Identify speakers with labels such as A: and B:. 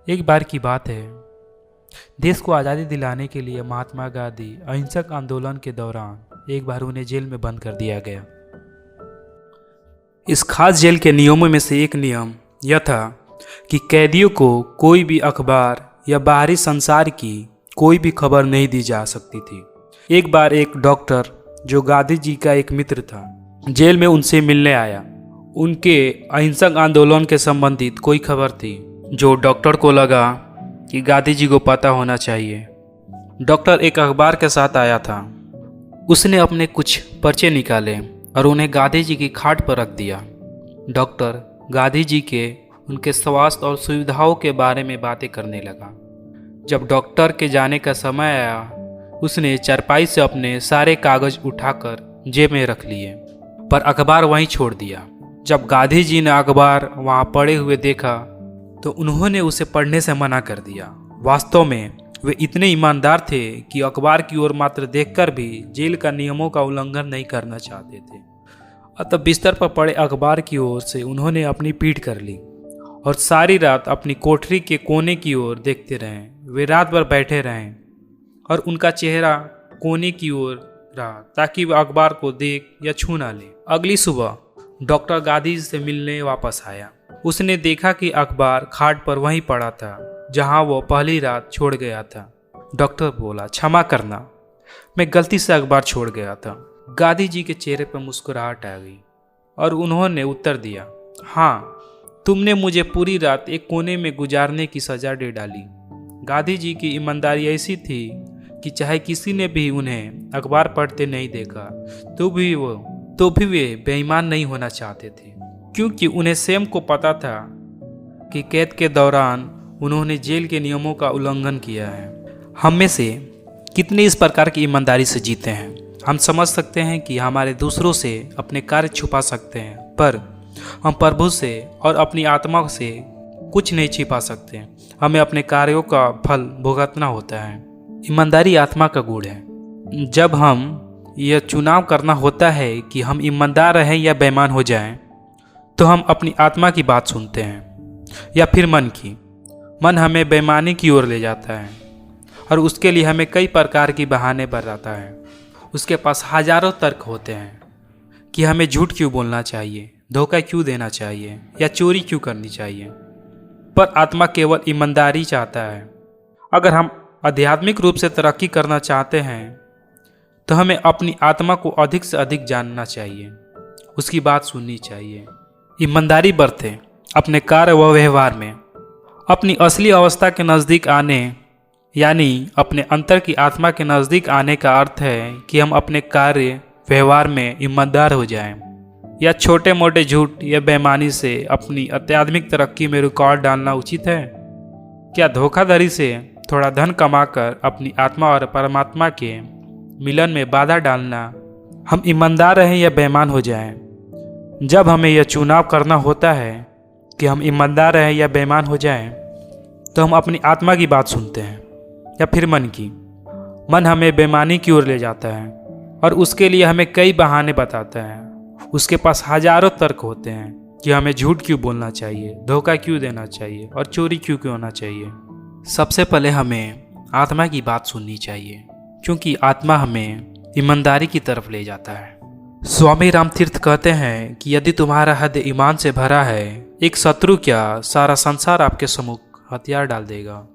A: एक बार की बात है, देश को आज़ादी दिलाने के लिए महात्मा गांधी अहिंसक आंदोलन के दौरान एक बार उन्हें जेल में बंद कर दिया गया। इस खास जेल के नियमों में से एक नियम यह था कि कैदियों को कोई भी अखबार या बाहरी संसार की कोई भी खबर नहीं दी जा सकती थी। एक बार एक डॉक्टर जो गांधी जी का एक मित्र था, जेल में उनसे मिलने आया। उनके अहिंसक आंदोलन के संबंधित कोई खबर थी जो डॉक्टर को लगा कि गांधी जी को पता होना चाहिए। डॉक्टर एक अखबार के साथ आया था। उसने अपने कुछ पर्चे निकाले और उन्हें गांधी जी की खाट पर रख दिया। डॉक्टर गांधी जी के उनके स्वास्थ्य और सुविधाओं के बारे में बातें करने लगा। जब डॉक्टर के जाने का समय आया, उसने चारपाई से अपने सारे कागज उठाकर जेब में रख लिए, पर अखबार वहीं छोड़ दिया। जब गांधी जी ने अखबार वहां पड़े हुए देखा तो उन्होंने उसे पढ़ने से मना कर दिया। वास्तव में वे इतने ईमानदार थे कि अखबार की ओर मात्र देखकर भी जेल का नियमों का उल्लंघन नहीं करना चाहते थे। अतः बिस्तर पर पड़े अखबार की ओर से उन्होंने अपनी पीठ कर ली और सारी रात अपनी कोठरी के कोने की ओर देखते रहे। वे रात भर बैठे रहे और उनका चेहरा कोने की ओर रहा ताकि वह अखबार को देख या छू ना ले। अगली सुबह डॉक्टर गांधी जी से मिलने वापस आया। उसने देखा कि अखबार खाट पर वहीं पड़ा था जहां वो पहली रात छोड़ गया था। डॉक्टर बोला, क्षमा करना, मैं गलती से अखबार छोड़ गया था। गांधी जी के चेहरे पर मुस्कुराहट आ गई और उन्होंने उत्तर दिया, हाँ, तुमने मुझे पूरी रात एक कोने में गुजारने की सजा दे डाली। गांधी जी की ईमानदारी ऐसी थी कि चाहे किसी ने भी उन्हें अखबार पढ़ते नहीं देखा तो भी वे बेईमान नहीं होना चाहते थे, क्योंकि उन्हें स्वयं को पता था कि कैद के दौरान उन्होंने जेल के नियमों का उल्लंघन किया है। हम में से कितने इस प्रकार की ईमानदारी से जीते हैं? हम समझ सकते हैं कि हमारे दूसरों से अपने कार्य छुपा सकते हैं, पर हम प्रभु से और अपनी आत्मा से कुछ नहीं छिपा सकते। हमें अपने कार्यों का फल भुगतना होता है। ईमानदारी आत्मा का गुण है। जब हम यह चुनाव करना होता है कि हम ईमानदार रहें या बेईमान हो जाएं, तो हम अपनी आत्मा की बात सुनते हैं या फिर मन की। मन हमें बेईमानी की ओर ले जाता है और उसके लिए हमें कई प्रकार की बहाने बनाता है। उसके पास हजारों तर्क होते हैं कि हमें झूठ क्यों बोलना चाहिए, धोखा क्यों देना चाहिए या चोरी क्यों करनी चाहिए। पर आत्मा केवल ईमानदारी चाहता है। अगर हम आध्यात्मिक रूप से तरक्की करना चाहते हैं तो हमें अपनी आत्मा को अधिक से अधिक जानना चाहिए, उसकी बात सुननी चाहिए। ईमानदारी बरतें अपने कार्य व व्यवहार में। अपनी असली अवस्था के नज़दीक आने यानी अपने अंतर की आत्मा के नज़दीक आने का अर्थ है कि हम अपने कार्य व्यवहार में ईमानदार हो जाएं, या छोटे मोटे झूठ या बेईमानी से अपनी आध्यात्मिक तरक्की में रुकावट डालना उचित है? क्या धोखाधड़ी से थोड़ा धन कमाकर अपनी आत्मा और परमात्मा के मिलन में बाधा डालना? हम ईमानदार रहें या बेईमान हो जाएं? जब हमें यह चुनाव करना होता है कि हम ईमानदार रहें या बेईमान हो जाएं, तो हम अपनी आत्मा की बात सुनते हैं या फिर मन की। मन हमें बेईमानी की ओर ले जाता है और उसके लिए हमें कई बहाने बताता है। उसके पास हजारों तर्क होते हैं कि हमें झूठ क्यों बोलना चाहिए, धोखा क्यों देना चाहिए और चोरी क्यों होना चाहिए। सबसे पहले हमें आत्मा की बात सुननी चाहिए, क्योंकि आत्मा हमें ईमानदारी की तरफ ले जाता है। स्वामी रामतीर्थ कहते हैं कि यदि तुम्हारा हृदय ईमान से भरा है, एक शत्रु क्या सारा संसार आपके सम्मुख हथियार डाल देगा।